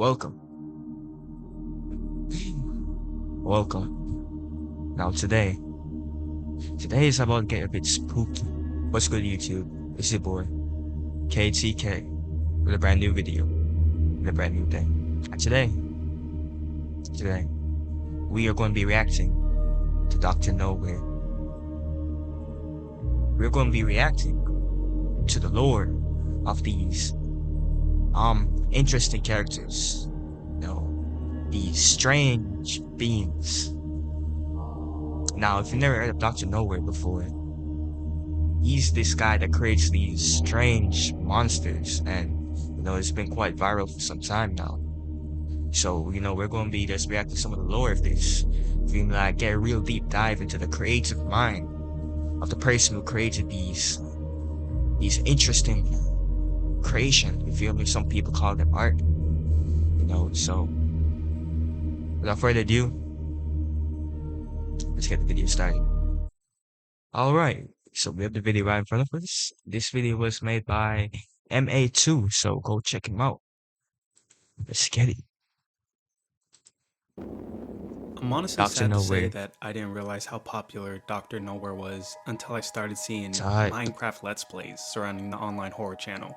Welcome. Welcome. Now today is about to get a bit spooky. What's good, YouTube? It's your boy, KTK, with a brand new video, and a brand new day. And today, we are going to be reacting to Dr. Nowhere. We're going to be reacting to the lore of these interesting characters. These strange beings. Now, if you've never heard of Dr. Nowhere before, he's this guy that creates these strange monsters, and it's been quite viral for some time now. So, we're going to be just reacting to some of the lore of this. We can get a real deep dive into the creative mind of the person who created these interesting creation. You feel me? Some people call them art. So without further ado, let's get the video started. Alright, so we have the video right in front of us. This video was made by MA2, so go check him out. Let's get it. I'm honestly sad to say that I didn't realize how popular Dr. Nowhere was until I started seeing Minecraft Let's Plays surrounding the online horror channel.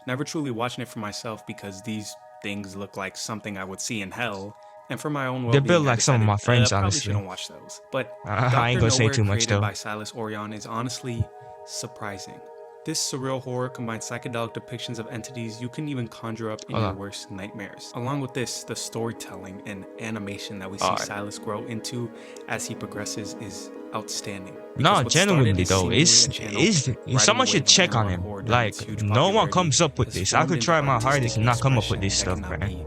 Never truly watching it for myself because these things look like something I would see in hell, and for my own well-being, they built like some of my friends, probably honestly. Shouldn't watch those. But I ain't gonna say too much though. By Silas Orion is honestly surprising. This surreal horror combines psychedelic depictions of entities you can even conjure up in your worst nightmares. Along with this, the storytelling and animation that we see Silas grow into as he progresses is outstanding. No, genuinely though, someone should check on him. Like, no one comes up with this. I could try my hardest and not come up with this stuff, man.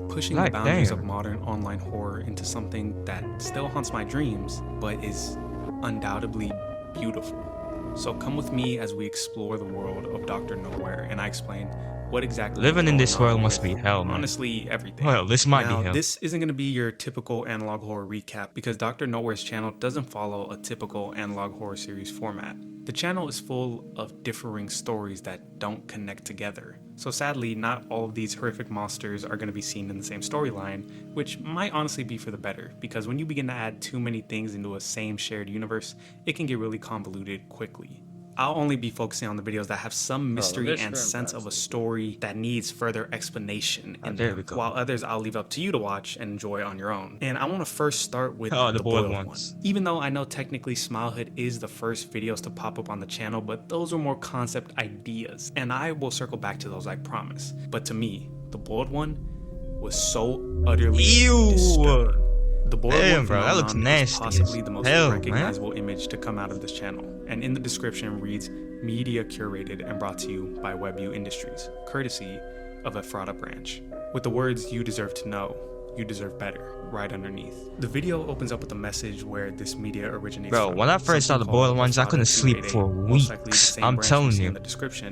Pushing the boundaries of modern online horror into something that still haunts my dreams, but is undoubtedly beautiful. So come with me as we explore the world of Dr. Nowhere, and I explain what exactly living in this world must be hell, man. Honestly, everything. Well, this might be hell. This isn't going to be your typical analog horror recap because Dr. Nowhere's channel doesn't follow a typical analog horror series format. The channel is full of differing stories that don't connect together. So sadly, not all of these horrific monsters are going to be seen in the same storyline, which might honestly be for the better, because when you begin to add too many things into a same shared universe, it can get really convoluted quickly. I'll only be focusing on the videos that have some mystery and sense of a story that needs further explanation, while others I'll leave up to you to watch and enjoy on your own. And I want to first start with the boiled ones. Even though I know technically Smilehood is the first videos to pop up on the channel, but those are more concept ideas, and I will circle back to those, I promise. But to me, the boiled one was so utterly disturbing. The boiled one that looks nasty. Is possibly the most recognizable image to come out of this channel, and in the description reads media curated and brought to you by WebView Industries, courtesy of Ephrata branch, with the words "you deserve to know, you deserve better" right underneath. The video opens up with a message where this media originates from. When I first saw the boiled ones, I couldn't sleep for weeks. I'm telling you.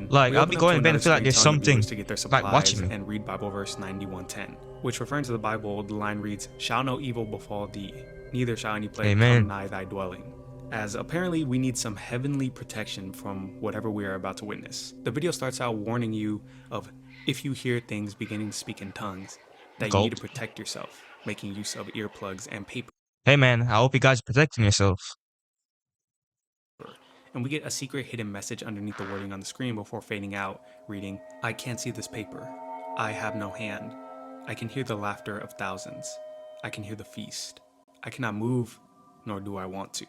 Like, I'll be going to bed and feel like there's something like watching me. And read Bible verse 91:10, which referring to the Bible, the line reads, "Shall no evil befall thee, neither shall any plague come nigh thy dwelling." As apparently we need some heavenly protection from whatever we are about to witness. The video starts out warning you of if you hear things beginning to speak in tongues, that you need to protect yourself, making use of earplugs and paper. Hey man, I hope you guys are protecting yourself. And we get a secret hidden message underneath the wording on the screen before fading out, reading, "I can't see this paper. I have no hand. I can hear the laughter of thousands. I can hear the feast. I cannot move, nor do I want to."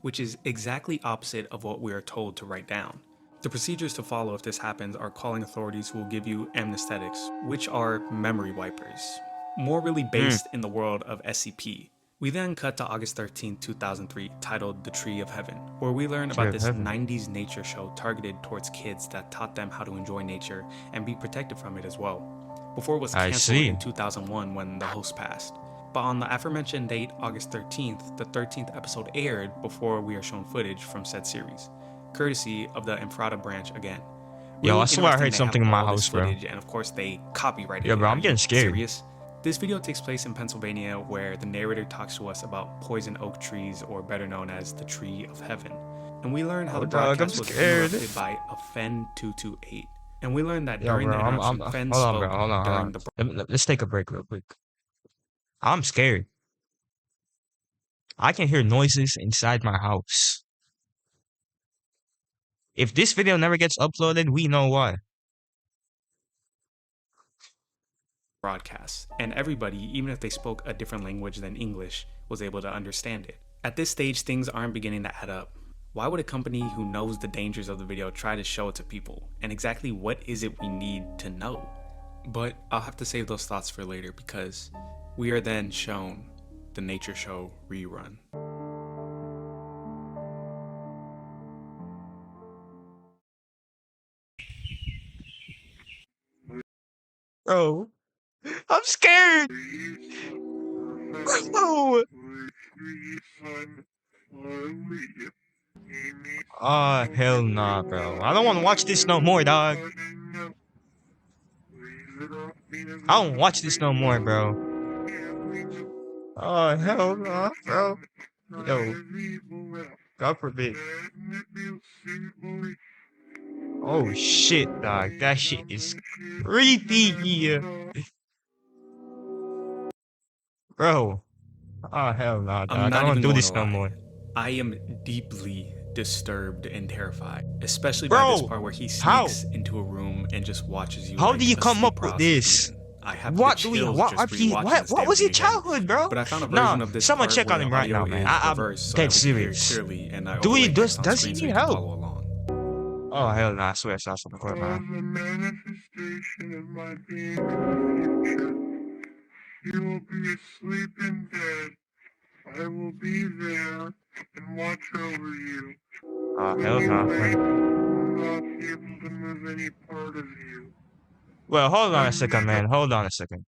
Which is exactly opposite of what we are told to write down. The procedures to follow if this happens are calling authorities who will give you amnesthetics, which are memory wipers, more really based in the world of SCP. We then cut to August 13, 2003, titled The Tree of Heaven, where we learn about this 90s nature show targeted towards kids that taught them how to enjoy nature and be protected from it as well, before it was canceled in 2001 when the host passed. But on the aforementioned date, August 13th, the 13th episode aired before we are shown footage from said series, courtesy of the Ephrata branch again. Yo, I swear I heard something in my house, bro. And of course they copyrighted it. Yeah, bro, I'm getting scared. Serious? This video takes place in Pennsylvania, where the narrator talks to us about poison oak trees, or better known as the Tree of Heaven. And we learn how the broadcast was interrupted by a Fen 228, And we learned that Yo, during bro, the announcement, Fenn hold on, bro, spoke hold on, hold during on. the Let's take a break real quick. I'm scared. I can hear noises inside my house. If this video never gets uploaded, we know why. broadcast, and everybody, even if they spoke a different language than English, was able to understand it. At this stage, things aren't beginning to add up. Why would a company who knows the dangers of the video try to show it to people? And exactly what is it we need to know? But I'll have to save those thoughts for later because we are then shown the nature show rerun. Bro, I'm scared. Bro. Oh, hell nah, bro. I don't want to watch this no more, dog. I don't watch this no more, bro. Oh, hell nah, bro. Yo, God forbid. Oh, shit, dog. That shit is creepy. Bro. Oh, hell nah, I'm dog. I not don't want even to do going to this no lie. more. I am deeply disturbed and terrified, especially by this Bro, part where he how? sneaks into a room and just watches you How do like you a come sleep up with paralysis this? demon. I have the What do we chills just rewatching this what damn was thing your again. childhood, bro? But I found a Nah, version of this someone part check where on the him right audio now, man. is I'm reversed so dead that we can hear it serious. clearly, and I Do he overlay text on does he screen so need you can help? follow along. Oh hell no, I swear I saw something going on. The manifestation of my being in the future. You will be asleep in bed. I will be there and watch over you. Oh When hell you no, wake, man. I will not be able to move any part of you. Well, hold on a When second, you man. Hold on a second.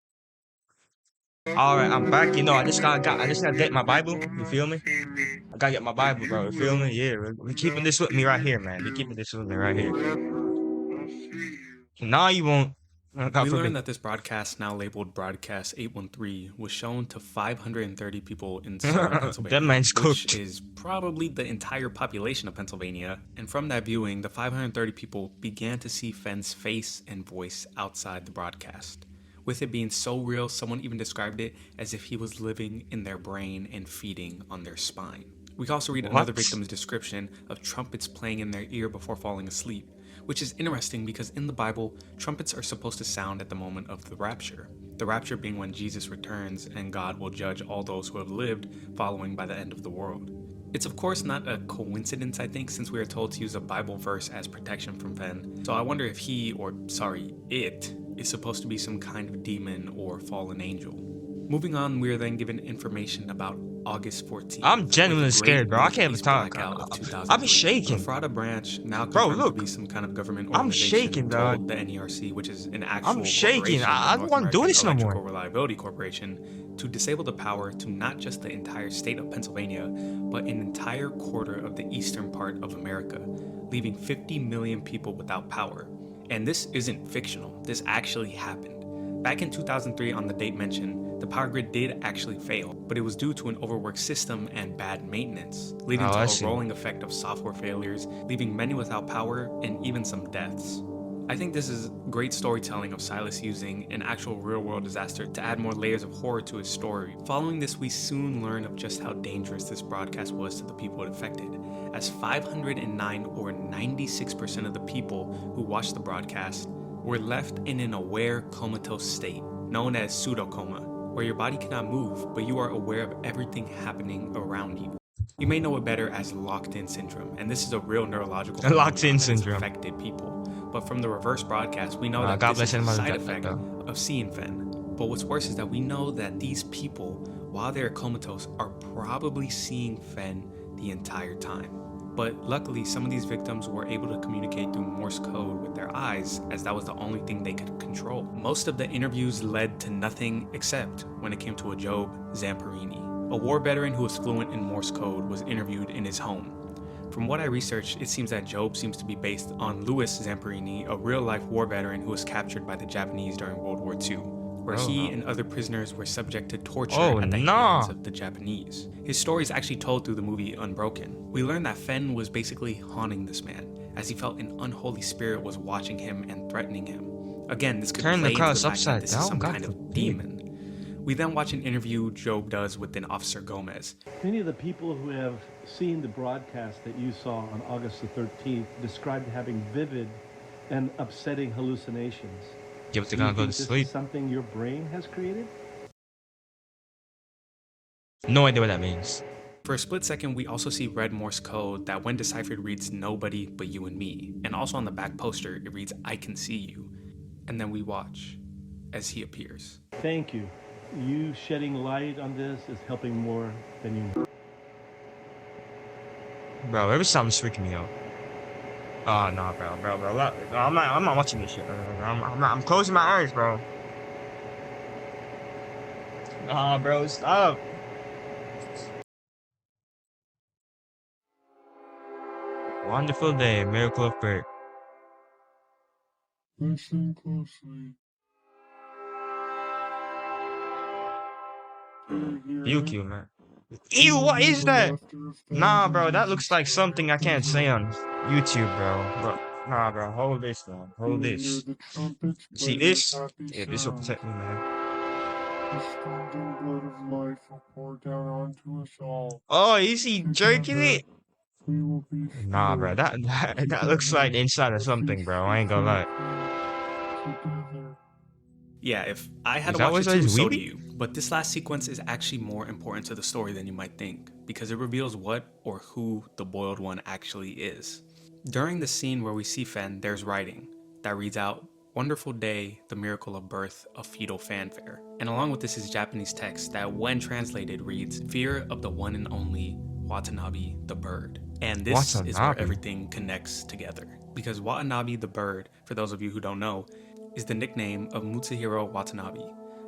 All right, I'm back. You know, you I just gotta get my Bible. will You not feel me? see me, I gotta get my but Bible, you bro. You feel me? will. Yeah, we're And keeping I'll this with me be right with here, man. We're keeping you this with me right here. forever. I'll see you. Nah, you won't. God We learned forbid. that this broadcast, now labeled Broadcast 813, was shown to 530 people in southern That Pennsylvania, man's which cooked. is probably the entire population of Pennsylvania. And from that viewing, the 530 people began to see Fenn's face and voice outside the broadcast. With it being so real, someone even described it as if he was living in their brain and feeding on their spine. We can also read another What? victim's description of trumpets playing in their ear before falling asleep, which is interesting because in the Bible, trumpets are supposed to sound at the moment of the rapture. The rapture being when Jesus returns and God will judge all those who have lived following by the end of the world. It's of course not a coincidence, I think, since we are told to use a Bible verse as protection from Fenn. So I wonder if it is supposed to be some kind of demon or fallen angel. Moving on, we are then given information about August 14th. I'm genuinely or the Great scared, bro. I can't Middle even East talk. Blackout of I've been 2003. shaking. The Frada branch, now Bro, confirmed to look. be some kind of government I'm organization, shaking, dog. told the NERC, which is an I'm actual shaking. corporation, I the don't North want to do American this no more. Electrical Reliability Corporation, to disable the power to not just the entire state of Pennsylvania, but an entire quarter of the eastern part of America, leaving 50 million people without power. And this isn't fictional. This actually happened. Back in 2003, on the date mentioned, the power grid did actually fail, but it was due to an overworked system and bad maintenance, leading to a rolling effect of software failures, leaving many without power and even some deaths. I think this is great storytelling of Silas using an actual real-world disaster to add more layers of horror to his story. Following this, we soon learn of just how dangerous this broadcast was to the people it affected, as 509 or 96% of the people who watched the broadcast were left in an aware comatose state, known as pseudocoma, where your body cannot move, but you are aware of everything happening around you. You may know it better as locked-in syndrome, and this is a real neurological phenomenon that has affected people. But from the reverse broadcast, we know that this is a side effect of seeing Fenn. But what's worse is that we know that these people, while they're comatose, are probably seeing Fenn the entire time. But luckily, some of these victims were able to communicate through Morse code with their eyes, as that was the only thing they could control. Most of the interviews led to nothing except when it came to a Job Zamperini. A war veteran who was fluent in Morse code was interviewed in his home. From what I researched, it seems that Job seems to be based on Louis Zamperini, a real-life war veteran who was captured by the Japanese during World War II, where he and other prisoners were subject to torture at the hands of the Japanese. His story is actually told through the movie Unbroken. We learn that Fenn was basically haunting this man, as he felt an unholy spirit was watching him and threatening him. Again, this could Turn the play into cross the fact that upside this is down, some God kind of forbid. demon. We then watch an interview Job does with an Officer Gomez. Many of the people who have seen the broadcast that you saw on August the 13th described having vivid and upsetting hallucinations. Yeah, but they're Do you gonna go think to this sleep. is something your brain has created? No idea what that means. For a split second, we also see red Morse code that when deciphered reads nobody but you and me. And also on the back poster, it reads I can see you. And then we watch as he appears. Thank you. You shedding light on this is helping more than you know. Bro, every sound's freaking me out. Oh no, bro. No, I'm not watching this shit. I'm closing my eyes, bro. Nah, bro, stop. Wonderful day, miracle of birth. Listen closely. You cute, man. Ew, what is that? Nah, bro, that looks like something I can't say on YouTube, bro. Nah, bro, hold this, man. Hold this. See this? Yeah, this will protect me, man. The streams blood of life will pour down onto us all. Oh, is he jerking it? We will be Nah, bro, that looks like the inside of something, bro. I ain't gonna lie. together. Yeah, if I had Is to that watch it what too, it's so weeby? do you. But this last sequence is actually more important to the story than you might think, because it reveals what or who the Boiled One actually is. During the scene where we see Fen, there's writing that reads out, "Wonderful day, the miracle of birth, a fetal fanfare." And along with this is Japanese text that when translated reads, "Fear of the one and only Watanabe the bird." And this is where Watanabe? everything connects together. Because Watanabe the bird, for those of you who don't know, is the nickname of Mutsuhiro Watanabe,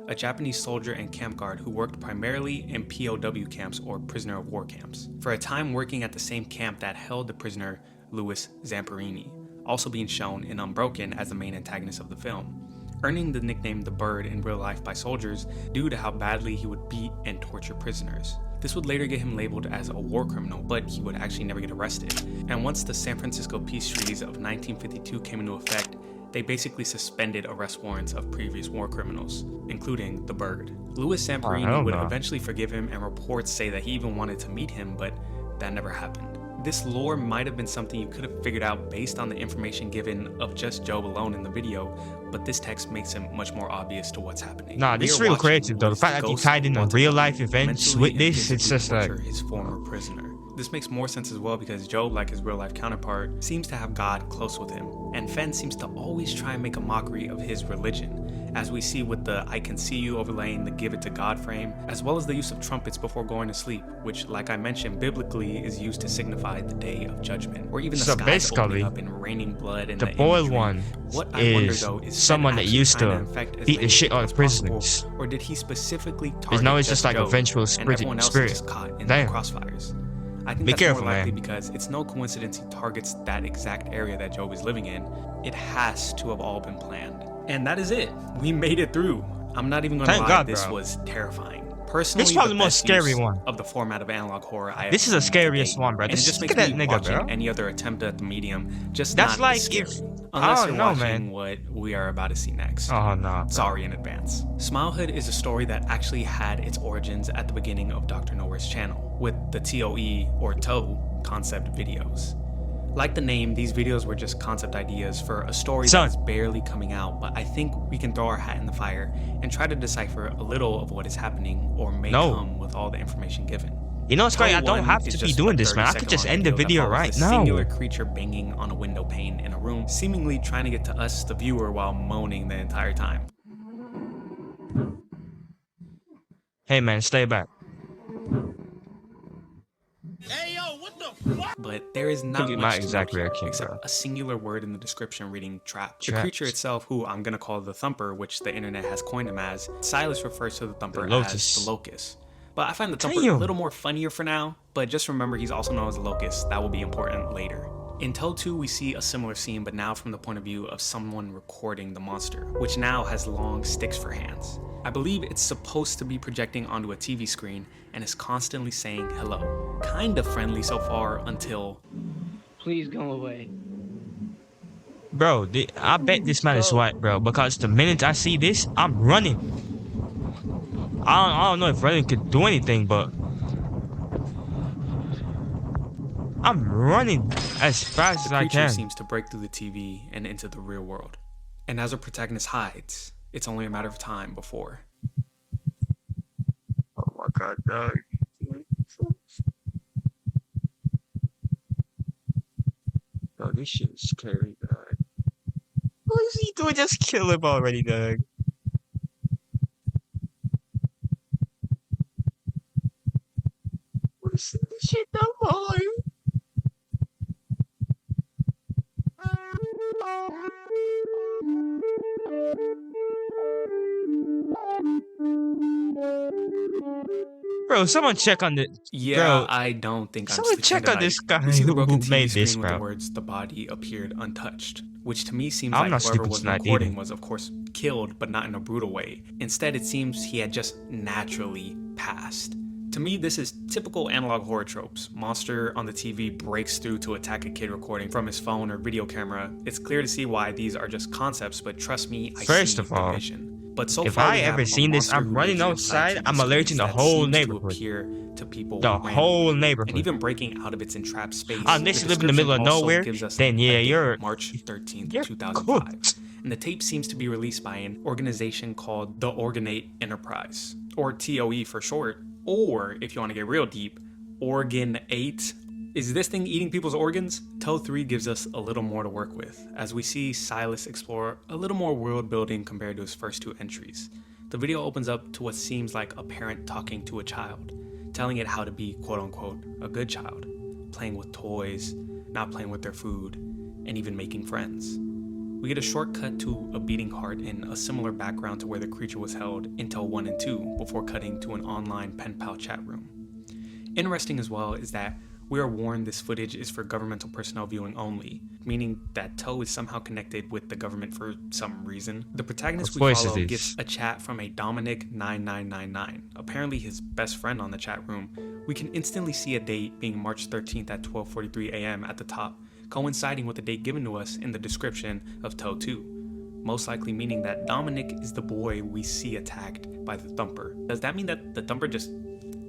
a Japanese soldier and camp guard who worked primarily in POW camps or prisoner of war camps, for a time working at the same camp that held the prisoner Louis Zamperini, also being shown in Unbroken as the main antagonist of the film, earning the nickname the Bird in real life by soldiers due to how badly he would beat and torture prisoners. This would later get him labeled as a war criminal, but he would actually never get arrested. And once the San Francisco Peace Treaties of 1952 came into effect, they basically suspended arrest warrants of previous war criminals, including the Bird. Louis Zamperini would eventually forgive him, and reports say that he even wanted to meet him, but that never happened. This lore might have been something you could have figured out based on the information given of just Job alone in the video, but this text makes it much more obvious to what's happening. Nah, this is real creative though. The fact that he tied in the real life events with this, it's just like his former prisoner. This makes more sense as well because Job, like his real life counterpart, seems to have God close with him, and Fen seems to always try and make a mockery of his religion, as we see with the I can see you overlaying the give it to God frame, as well as the use of trumpets before going to sleep, which, like I mentioned, biblically is used to signify the day of judgment, or even the So skies opening basically, up and raining blood and the Boiled One What I wonder is though is someone that used to beat the shit out of prisoners. Or did he specifically target Because now it's just like a Job, vengeful and everyone else is spirit. just caught in Damn. the crossfires? I think Be that's careful, more likely man. because it's no coincidence he targets that exact area that Job is living in. It has to have all been planned. And that is it. We made it through. I'm not even gonna Thank lie, God, this bro. was terrifying. Personally, This is probably the most best scary use one. of the format of analog horror I have This is the seen to scariest date. one, bro. And it This- just look makes at me that nigga, watching bro. any other attempt at the medium just That's not like as scary. if- Unless I you're don't know, watching man. what we are about to see next. Oh no. Sorry in advance. Smilehood is a story that actually had its origins at the beginning of Dr. Nowhere's channel, with the TOE or TOE concept videos. Like the name, these videos were just concept ideas for a story that's barely coming out, but I think we can throw our hat in the fire and try to decipher a little of what is happening or may come with all the information given. You know what's great? I Toe don't one have is to be just doing a this, man. I could 30-second just long end the that video follows right the now. Singular creature banging on a window pane in a room, seemingly trying to get to us, the viewer, while moaning the entire time. Hey man, stay back. Hey yo, what the fuck? But there is not Look at much my to exact note here, reaction, except bro. a singular word in the description reading trap. The Traps. creature itself, who I'm gonna call the Thumper, which the internet has coined him as, Silas refers to the Thumper The as Locust. the Locust. But I find the Thumper a Damn. little more funnier for now, but just remember he's also known as the Locust. That will be important later. In Toe 2, we see a similar scene, but now from the point of view of someone recording the monster, which now has long sticks for hands. I believe it's supposed to be projecting onto a TV screen and is constantly saying hello. Kind of friendly so far until... Please go away. Bro, I bet this man is white, bro. Because the minute I see this, I'm running. I don't know if running could do anything, but I'm running as fast The as I creature can. seems to break through the TV and into the real world. And as our protagonist hides, it's only a matter of time before. Oh my god, dog. Bro, this shit is scary, dog. What is he doing? Just kill him already, dog. What is this shit no more? Bro, someone check on the Yeah, bro. I don't think I'm Someone sleeping check on tonight. this guy We see the broken who TV made screen this, with the bro. words, "The body appeared untouched," which to me seems I'm like not whoever sleeping was tonight recording either. was, of course, killed, but not in a brutal way. Instead, it seems he had just naturally passed. To me, this is typical analog horror tropes. Monster on the TV breaks through to attack a kid recording from his phone or video camera. It's clear to see why these are just concepts, but trust me, I First see of the all, vision. But so if far, I we have ever a seen this, monster I'm who running lives inside outside. TV I'm alerting screens the that whole seems to neighborhood. appear to people The whole randomly, neighborhood. and even breaking out of its entrapped space. Unless The you live in the middle of description also nowhere, gives us then yeah, a date, you're March 13th, you're 2005. cooked. And the tape seems to be released by an organization called the Organate Enterprise, or TOE for short, or if you want to get real deep, Organ 8. Is this thing eating people's organs? TOE 3 gives us a little more to work with, as we see Silas explore a little more world building compared to his first two entries. The video opens up to what seems like a parent talking to a child, telling it how to be quote unquote a good child, playing with toys, not playing with their food, and even making friends. We get a shortcut to a beating heart in a similar background to where the creature was held in TOE 1 and 2 before cutting to an online pen pal chat room. Interesting as well is that we are warned this footage is for governmental personnel viewing only, meaning that TOE is somehow connected with the government for some reason. The protagonist Of we course follow it gets is. a chat from a Dominic9999, apparently his best friend on the chat room. We can instantly see a date being March 13th at 12:43 a.m. at the top, coinciding with the date given to us in the description of TOE 2. Most likely meaning that Dominic is the boy we see attacked by the Thumper. Does that mean that the Thumper just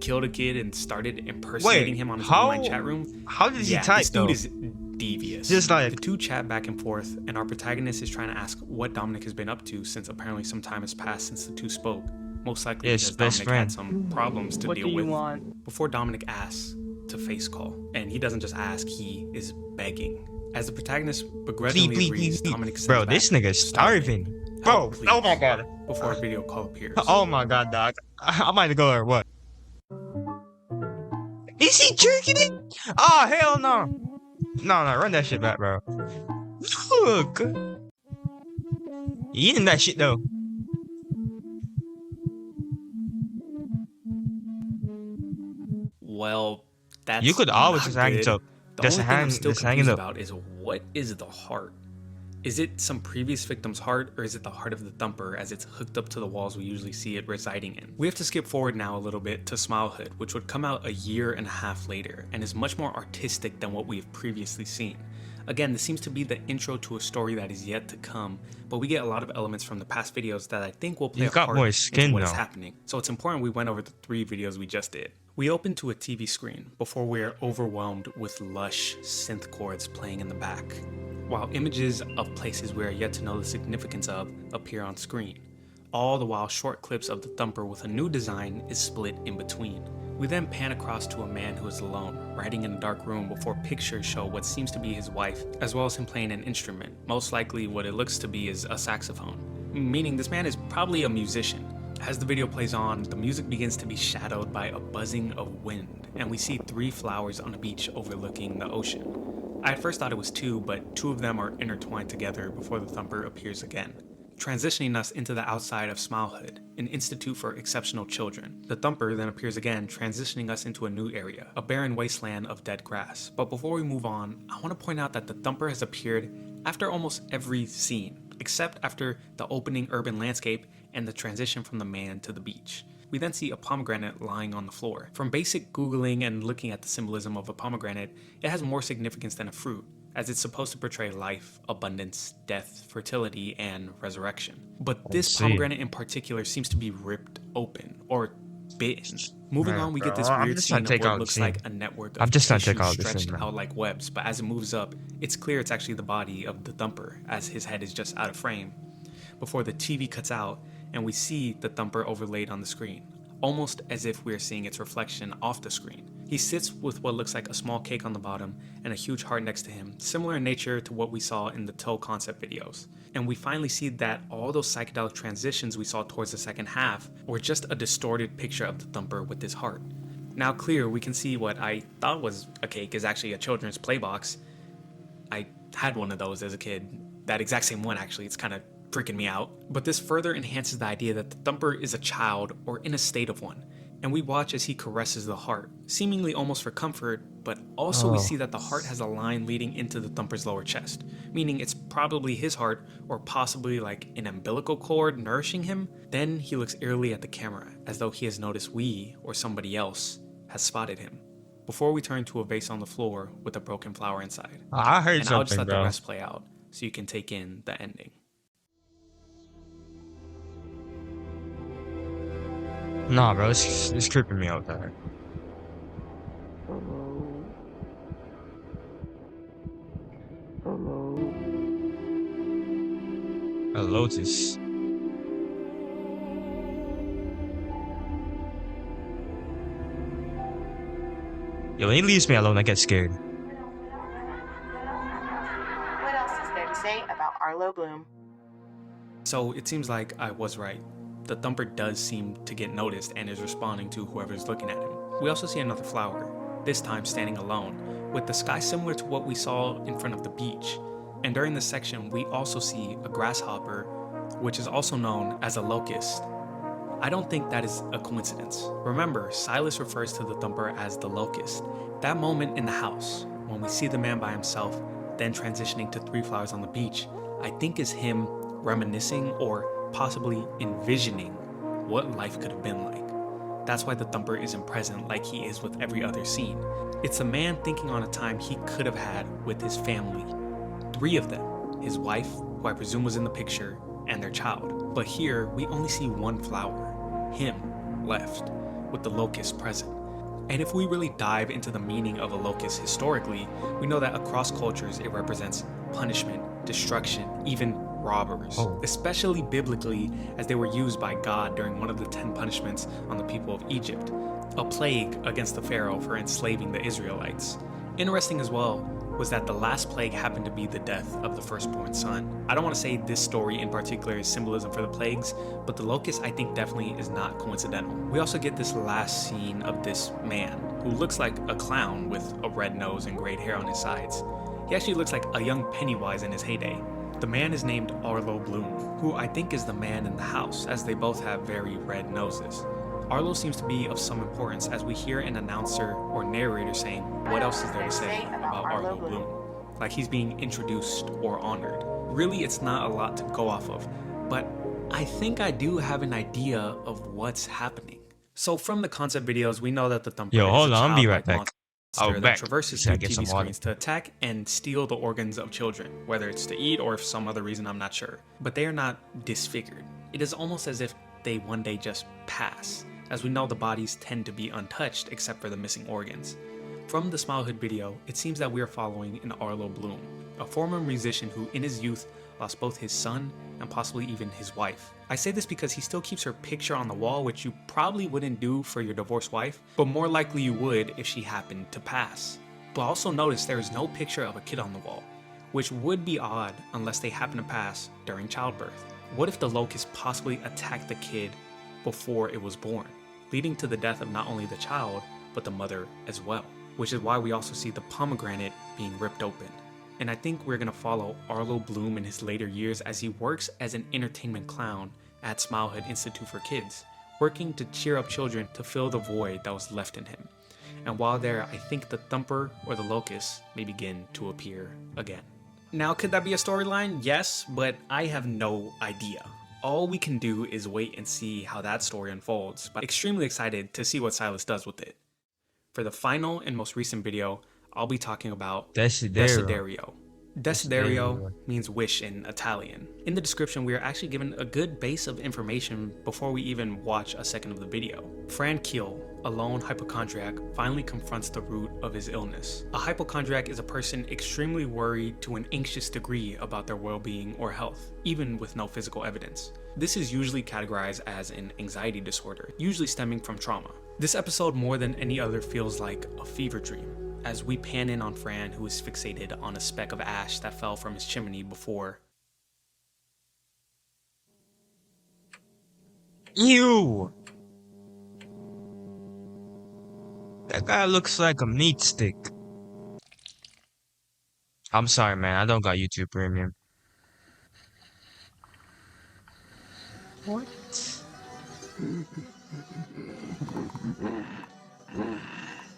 killed a kid and started impersonating him on his online chat room? How did he Yeah, type this dude though? is devious. Just like- The two chat back and forth, and our protagonist is trying to ask what Dominic has been up to since apparently some time has passed since the two spoke. Most likely Yes, because best Dominic friend. had some problems to What deal do you with. want? Before Dominic asks to face call, and he doesn't just ask, he is begging. As the protagonist begrudgingly Please, agrees, please. Dominic says Bro, back, this nigga's starving. Bro, Help, please, oh my god. before a video call appears. Oh my god, dog. I might go or what? Is he jerking it? Oh, hell no. No, run that shit back, bro. Look. You eating that shit, though. Well, that's You could always not just hang it good. up. The Just only thing I'm hang- still just hang it confused up. about is what is the heart? Is it some previous victim's heart, or is it the heart of the Thumper as it's hooked up to the walls we usually see it residing in? We have to skip forward now a little bit to Smilehood, which would come out a year and a half later, and is much more artistic than what we have previously seen. Again, this seems to be the intro to a story that is yet to come, but we get a lot of elements from the past videos that I think will play You've a got part more into skin what is now. happening. So it's important we went over the 3 videos we just did. We open to a TV screen before we are overwhelmed with lush synth chords playing in the back, while images of places we are yet to know the significance of appear on screen. All the while short clips of the Thumper with a new design is split in between. We then pan across to a man who is alone, writing in a dark room before pictures show what seems to be his wife, as well as him playing an instrument, most likely what it looks to be is a saxophone, meaning this man is probably a musician. As the video plays on, the music begins to be shadowed by a buzzing of wind, and we see 3 flowers on a beach overlooking the ocean. I at first thought it was 2, but 2 of them are intertwined together before the Thumper appears again, transitioning us into the outside of Smilehood, an institute for exceptional children. The Thumper then appears again, transitioning us into a new area, a barren wasteland of dead grass. But before we move on, I want to point out that the Thumper has appeared after almost every scene, except after the opening urban landscape and the transition from the man to the beach. We then see a pomegranate lying on the floor. From basic Googling and looking at the symbolism of a pomegranate, it has more significance than a fruit, as it's supposed to portray life, abundance, death, fertility, and resurrection. But this pomegranate in particular seems to be ripped open, or bitten. Moving on, we get this I'm weird just trying scene to of take what out looks the scene. like a network I'm of just trying to tissue take out the stretched scene, man. out like webs, but as it moves up, it's clear it's actually the body of the thumper, as his head is just out of frame, before the TV cuts out and we see the thumper overlaid on the screen, almost as if we're seeing its reflection off the screen. He sits with what looks like a small cake on the bottom and a huge heart next to him, similar in nature to what we saw in the Toe concept videos. And we finally see that all those psychedelic transitions we saw towards the second half were just a distorted picture of the thumper with his heart. Now clear, we can see what I thought was a cake is actually a children's play box. I had one of those as a kid. That exact same one, actually. It's kind of freaking me out. But this further enhances the idea that the thumper is a child or in a state of one. And we watch as he caresses the heart, seemingly almost for comfort, but also we see that the heart has a line leading into the thumper's lower chest, meaning it's probably his heart or possibly like an umbilical cord nourishing him. Then he looks eerily at the camera, as though he has noticed we or somebody else has spotted him, before we turn to a vase on the floor with a broken flower inside. I heard And I'll just something, let bro. the rest play out so you can take in the ending. Nah, bro, it's creeping me out there. A lotus. Yo, when he leaves me alone, I get scared. What else is there to say about Arlo Bloom? So it seems like I was right. The thumper does seem to get noticed and is responding to whoever's looking at him. We also see another flower, this time standing alone, with the sky similar to what we saw in front of the beach. And during this section, we also see a grasshopper, which is also known as a locust. I don't think that is a coincidence. Remember, Silas refers to the thumper as the locust. That moment in the house, when we see the man by himself, then transitioning to three flowers on the beach, I think is him reminiscing or possibly envisioning what life could have been like. That's why the thumper isn't present like he is with every other scene. It's a man thinking on a time he could have had with his family. Three of them, his wife, who I presume was in the picture, and their child. But here, we only see one flower, him, left, with the locust present. And if we really dive into the meaning of a locust historically, we know that across cultures it represents punishment, destruction, even robbers, especially biblically, as they were used by God during one of the 10 punishments on the people of Egypt, a plague against the Pharaoh for enslaving the Israelites. Interesting as well was that the last plague happened to be the death of the firstborn son. I don't want to say this story in particular is symbolism for the plagues, but the locust I think definitely is not coincidental. We also get this last scene of this man, who looks like a clown with a red nose and great hair on his sides. He actually looks like a young Pennywise in his heyday. The man is named Arlo Bloom, who I think is the man in the house, as they both have very red noses. Arlo seems to be of some importance, as we hear an announcer or narrator saying, "What else is there to say about Arlo Bloom?" Like he's being introduced or honored. Really, it's not a lot to go off of, but I think I do have an idea of what's happening. So from the concept videos, we know that the thumper Yo, is hold a on, I'll be childlike right back. monster I'll that back. traverses Should I through get TV some water? screens to attack and steal the organs of children, whether it's to eat or for some other reason, I'm not sure. But they are not disfigured. It is almost as if they one day just pass, as we know the bodies tend to be untouched except for the missing organs. From the Smilehood video, it seems that we are following an Arlo Bloom, a former musician who in his youth lost both his son and possibly even his wife. I say this because he still keeps her picture on the wall, which you probably wouldn't do for your divorced wife, but more likely you would if she happened to pass. But also notice there is no picture of a kid on the wall, which would be odd unless they happen to pass during childbirth. What if the locust possibly attacked the kid before it was born, leading to the death of not only the child, but the mother as well? Which is why we also see the pomegranate being ripped open. And I think we're gonna follow Arlo Bloom in his later years as he works as an entertainment clown at Smilehood Institute for Kids, working to cheer up children to fill the void that was left in him. And while there, I think the thumper or the locust may begin to appear again. Now, could that be a storyline? Yes, but I have no idea. All we can do is wait and see how that story unfolds, but extremely excited to see what Silas does with it. For the final and most recent video, I'll be talking about Desiderio. Desiderio, Desiderio means wish in Italian. In the description, we are actually given a good base of information before we even watch a second of the video. Fran Kiel, a lone hypochondriac, finally confronts the root of his illness. A hypochondriac is a person extremely worried to an anxious degree about their well-being or health, even with no physical evidence. This is usually categorized as an anxiety disorder, usually stemming from trauma. This episode more than any other feels like a fever dream, as we pan in on Fran, who is fixated on a speck of ash that fell from his chimney before. Ew! That guy looks like a meat stick. I'm sorry, man. I don't got YouTube Premium. What?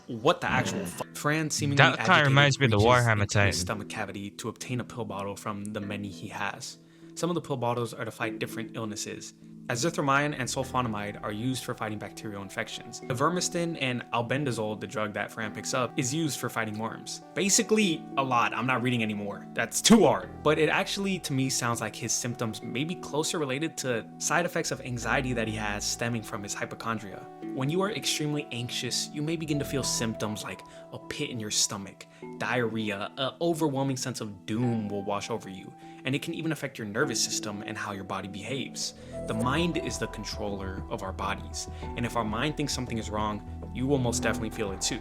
What the actual Fran seemingly That kind of reminds me of the Warhammer into Titan. his stomach cavity to obtain a pill bottle from the many he has. Some of the pill bottles are to fight different illnesses. Azithromycin and sulfonamide are used for fighting bacterial infections. Ivermectin and albendazole, the drug that Fran picks up, is used for fighting worms. Basically, a lot. I'm not reading anymore. That's too hard. But it actually, to me, sounds like his symptoms may be closer related to side effects of anxiety that he has stemming from his hypochondria. When you are extremely anxious, you may begin to feel symptoms like a pit in your stomach, diarrhea, an overwhelming sense of doom will wash over you, and it can even affect your nervous system and how your body behaves. The mind is the controller of our bodies, and if our mind thinks something is wrong, you will most definitely feel it too.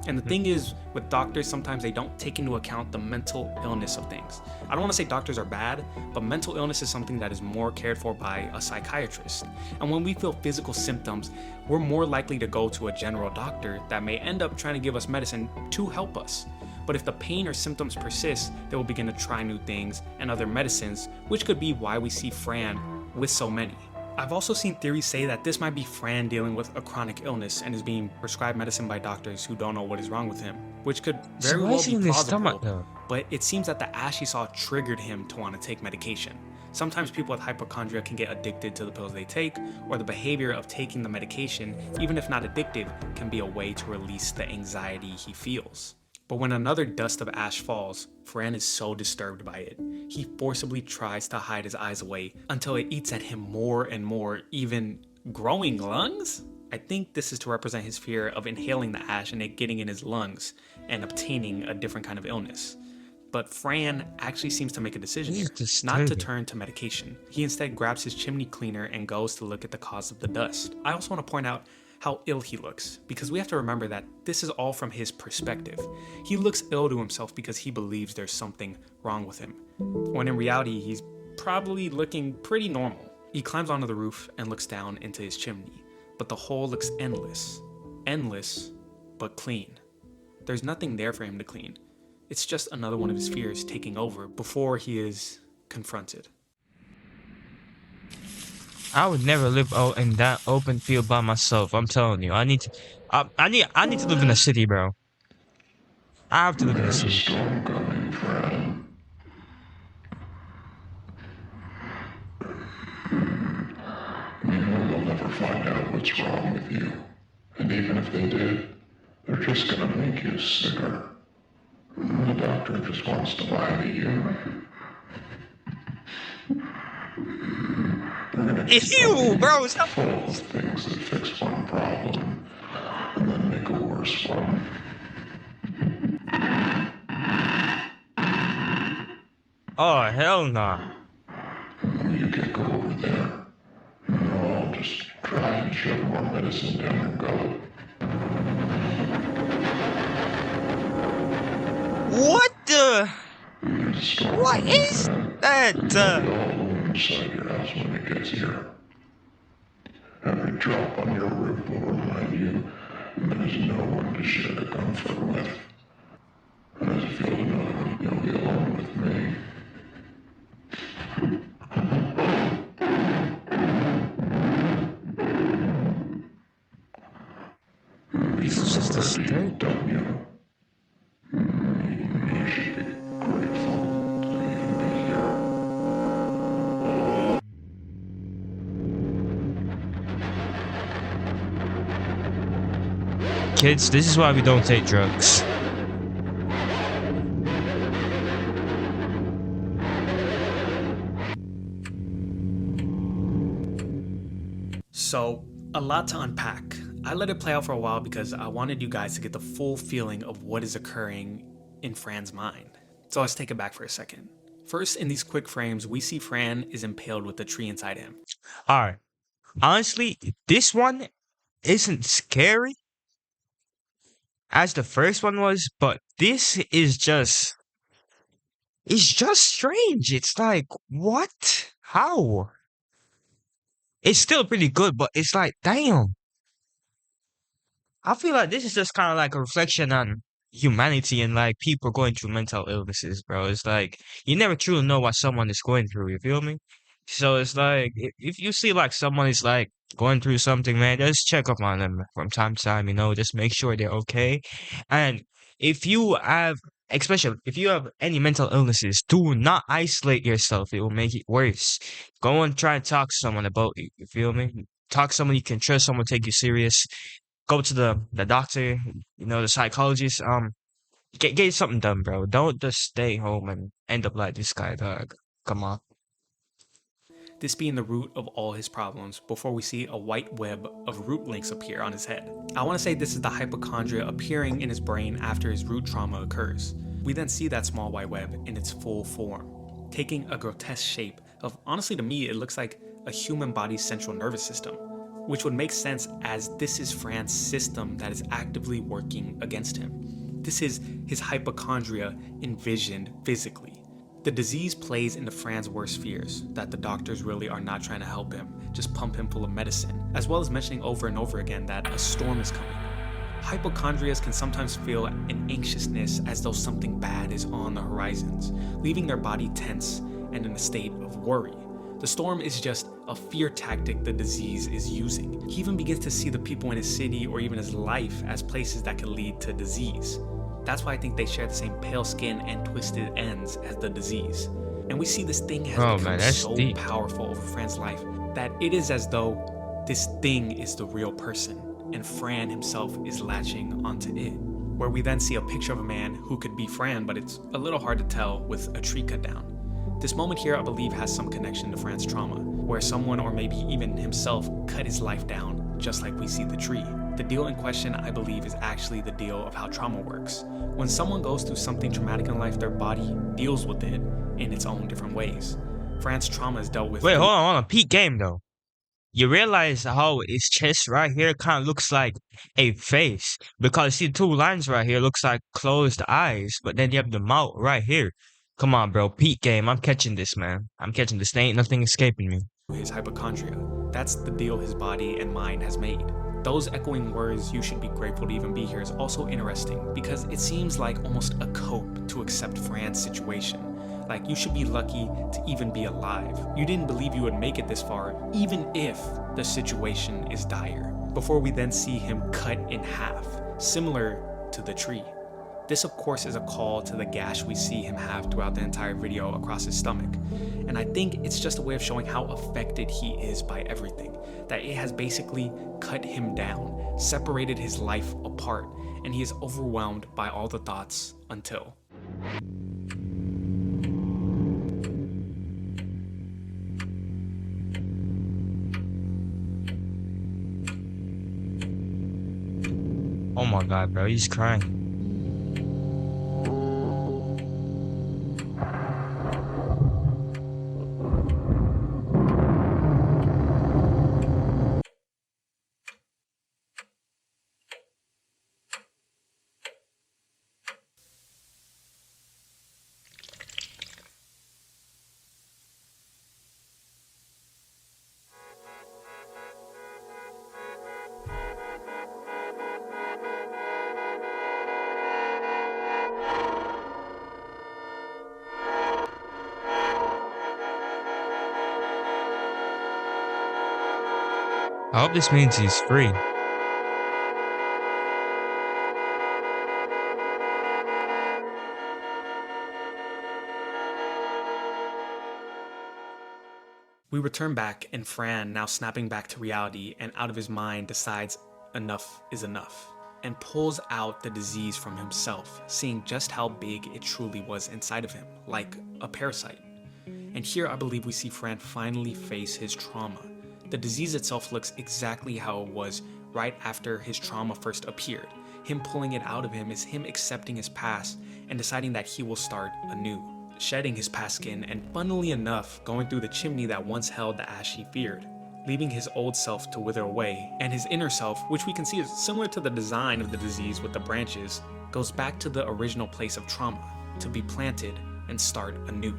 And the thing is, with doctors, sometimes they don't take into account the mental illness of things. I don't want to say doctors are bad, but mental illness is something that is more cared for by a psychiatrist. And when we feel physical symptoms, we're more likely to go to a general doctor that may end up trying to give us medicine to help us. But if the pain or symptoms persist, they will begin to try new things and other medicines, which could be why we see Fran with so many. I've also seen theories say that this might be Fran dealing with a chronic illness and is being prescribed medicine by doctors who don't know what is wrong with him, which could very well be plausible, but it seems that the ash he saw triggered him to want to take medication. Sometimes people with hypochondria can get addicted to the pills they take, or the behavior of taking the medication, even if not addicted, can be a way to release the anxiety he feels. But when another dust of ash falls, Fran is so disturbed by it. He forcibly tries to hide his eyes away until it eats at him more and more, even growing lungs? I think this is to represent his fear of inhaling the ash and it getting in his lungs and obtaining a different kind of illness. But Fran actually seems to make a decision here, not to turn to medication. He instead grabs his chimney cleaner and goes to look at the cause of the dust. I also want to point out how ill he looks, because we have to remember that this is all from his perspective. He looks ill to himself because he believes there's something wrong with him, when in reality he's probably looking pretty normal. He climbs onto the roof and looks down into his chimney, but the hole looks endless, but clean. There's nothing there for him to clean. It's just another one of his fears taking over before he is confronted. I would never live out in that open field by myself. I'm telling you, I need to live in a city, bro. I have to live in a city. There's a storm coming, Fran. You know they'll never find out what's wrong with you. And even if they did, they're just gonna make you sicker. The doctor just wants to lie to you. They're gonna Ew, bro, stop. full of things that fix one problem and then make a worse one. Oh, hell no. You can go over there, and I'll just try and shove more medicine down your gullet. What the? There's a storm What coming, is Fran. that? It'll be all inside your house when it gets here. Every drop on your roof will remind you there's no one to share the comfort with. And as if you'll know, you'll be alone with me. This is just a state. Don't you? You should be grateful to even be here. Kids, this is why we don't take drugs. So, a lot to unpack. I let it play out for a while because I wanted you guys to get the full feeling of what is occurring in Fran's mind. So let's take it back for a second. First, in these quick frames, we see Fran is impaled with the tree inside him. Alright. Honestly, this one isn't scary as the first one was, but this is just it's just strange. It's like, what? How? It's still pretty good, but it's like, damn. I feel like this is just kind of like a reflection on humanity and like people going through mental illnesses, bro. It's like you never truly know what someone is going through, you feel me? So it's like if you see like someone is like going through something, man, just check up on them from time to time, just make sure they're okay. And if you have, especially if you have any mental illnesses, do not isolate yourself. It will make it worse. Go and try and talk to someone about it, you feel me? Talk to someone you can trust, someone take you serious. Go to the doctor, the psychologist. Get something done, bro. Don't just stay home and end up like this guy, dog. Come on. This being the root of all his problems before we see a white web of root links appear on his head. I want to say this is the hypochondria appearing in his brain after his root trauma occurs. We then see that small white web in its full form, taking a grotesque shape of, honestly to me, it looks like a human body's central nervous system, which would make sense as this is Fran's system that is actively working against him. This is his hypochondria envisioned physically. The disease plays into Fran's worst fears, that the doctors really are not trying to help him, just pump him full of medicine, as well as mentioning over and over again that a storm is coming. Hypochondrias can sometimes feel an anxiousness as though something bad is on the horizons, leaving their body tense and in a state of worry. The storm is just a fear tactic the disease is using. He even begins to see the people in his city or even his life as places that could lead to disease. That's why I think they share the same pale skin and twisted ends as the disease. And we see this thing has become so deep. powerful over Fran's life that it is as though this thing is the real person and Fran himself is latching onto it. Where we then see a picture of a man who could be Fran, but it's a little hard to tell with a tree cut down. This moment here, I believe, has some connection to Fran's trauma, where someone or maybe even himself cut his life down, just like we see the tree. The deal in question, I believe, is actually the deal of how trauma works. When someone goes through something traumatic in life, their body deals with it in its own different ways. Fran's trauma is dealt with. Wait, hold on. Peak game though. You realize how his chest right here kind of looks like a face because see, 2 lines right here looks like closed eyes, but then you have the mouth right here. Come on, bro. Peak game. I'm catching this, man. I'm catching this. There ain't nothing escaping me. His hypochondria. That's the deal his body and mind has made. Those echoing words, "you should be grateful to even be here," is also interesting because it seems like almost a cope to accept Fran's situation. Like, you should be lucky to even be alive. You didn't believe you would make it this far, even if the situation is dire. Before we then see him cut in half, similar to the tree. This, of course, is a call to the gash we see him have throughout the entire video across his stomach. And I think it's just a way of showing how affected he is by everything. That it has basically cut him down, separated his life apart, and he is overwhelmed by all the thoughts until... Oh my god, bro. He's crying. I hope this means he's free. We return back, and Fran, now snapping back to reality and out of his mind, decides enough is enough and pulls out the disease from himself, seeing just how big it truly was inside of him, like a parasite. And here I believe we see Fran finally face his trauma, The disease itself looks exactly how it was right after his trauma first appeared. Him pulling it out of him is him accepting his past and deciding that he will start anew, shedding his past skin and, funnily enough, going through the chimney that once held the ash he feared, leaving his old self to wither away, and his inner self, which we can see is similar to the design of the disease with the branches, goes back to the original place of trauma, to be planted and start anew.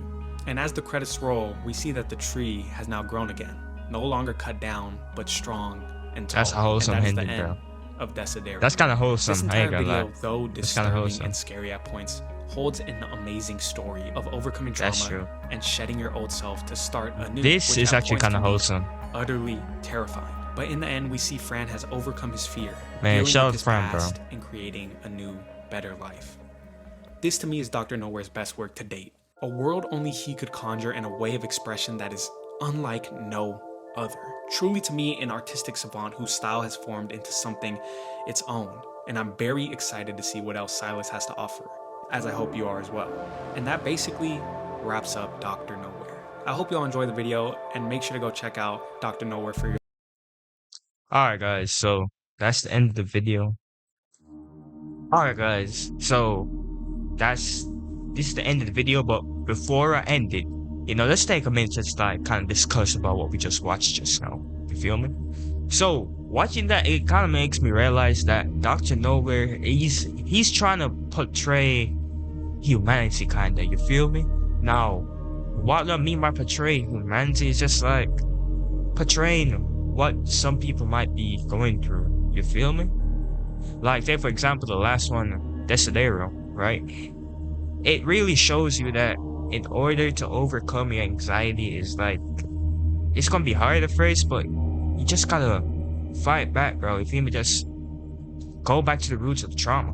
And as the credits roll, we see that the tree has now grown again, no longer cut down, but strong and tall. That's a wholesome and that is the ending, end bro. of Desiderium. That's kind of wholesome. This I entire ain't gonna video, lie. though That's kinda disturbing wholesome. and scary at points, holds an amazing story of overcoming trauma That's true. and shedding your old self to start anew. This which is at actually points kind of can be wholesome. utterly terrifying. But in the end, we see Fran has overcome his fear, Man, dealing shout with out his Fran, bro. past and creating a new, better life. This to me is Dr. Nowhere's best work to date. A world only he could conjure and a way of expression that is unlike no other. Truly to me, an artistic savant whose style has formed into something its own. And I'm very excited to see what else Silas has to offer, as I hope you are as well. And that basically wraps up Dr. Nowhere. I hope you all enjoy the video and make sure to go check out Dr. Nowhere for your Alright guys, so that's the end of the video. Alright guys, so this is the end of the video, but before I end it, let's take a minute to just like kind of discuss about what we just watched just now. You feel me? So watching that, it kind of makes me realize that Dr. Nowhere, he's trying to portray humanity kinda, you feel me? Now, what I mean by portray humanity is just like portraying what some people might be going through, you feel me? Like, say for example, the last one, Desidero, right? It really shows you that in order to overcome your anxiety is like, it's gonna be hard at first, but you just gotta fight back, bro. You feel me? Just go back to the roots of the trauma.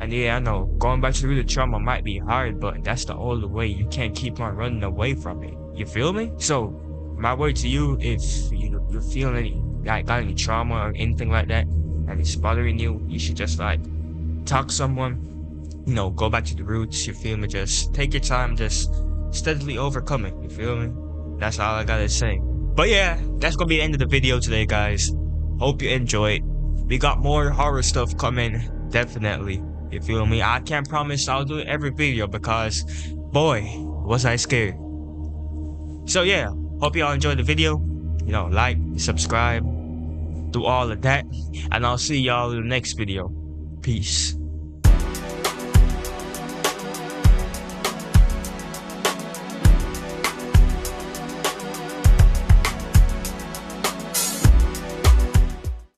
And yeah, I know, going back to the root of trauma might be hard, but that's the only way. You can't keep on running away from it. You feel me? So, my word to you, if you're feeling got any trauma or anything like that, and it's bothering you, you should just like talk to someone, go back to the roots, you feel me? Just take your time, just steadily overcome it, you feel me? That's all I gotta say. But yeah, that's gonna be the end of the video today, guys. Hope you enjoyed. We got more horror stuff coming, definitely. You feel me? I can't promise I'll do every video because, boy, was I scared. So yeah, hope y'all enjoyed the video. Like, subscribe, do all of that. And I'll see y'all in the next video. Peace.